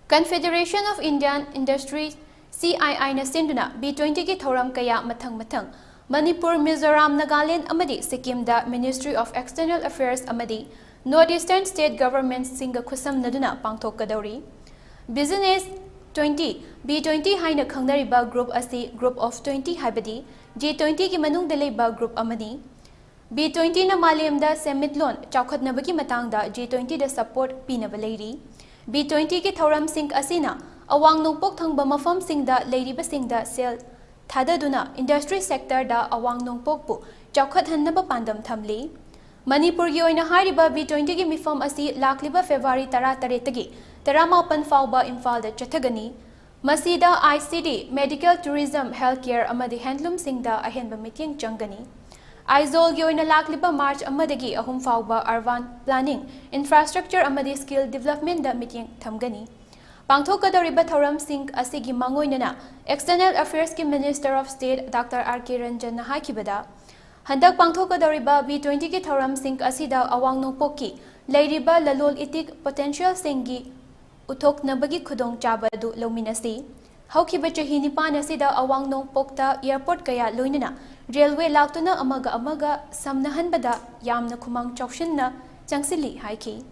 Confederation of Indian Industries CII na sinduna B20 ki thoram kaya mathang Manipur, Mizoram, Nagaland amadi Sikkim da Ministry of External Affairs amadi Northeastern State Governments singa khusam naduna pangthoklagani. Business 20 B20 haina khangnariba group asi Group of 20 haibadi G20 ki manung dalaiba group amadi B20 na malemda semitlon chaukhatnabagi matangda G20 da support pinaba leiri. B20 ki thoram sing asina awang nongpok thangba mafam singda leiriba singda sel thadaduna industry sector da awang nongpok pu chaukhathanaba pandam thamli. Manipur gi oina hariba B20 ki mifam asi lakliba February 13 tagi 18 fauba Imphal da chathagani. Masida ICD medical tourism healthcare amadi handloom singda ahenba meeting changani. Aizol gi oina lakliba March amadagi ahum fauba urban planning infrastructure amadi skill development da meeting thamgani. Pangthoklagani thoram sing asigi mangoinana External Affairs ki Minister of State Dr. R.K. Ranjan haikibada handak pangthoklagani B20 ki thoram sing asida awang nongpok ki leiriba lalol itik potential singi uthoknabagi khudong chaba du lominasi. Haukiba chahi nipan asida awang nongpokta airport kaya loinana railway laktuna amaga samnahanbada yamna khumang chaukshinna changsili haiki.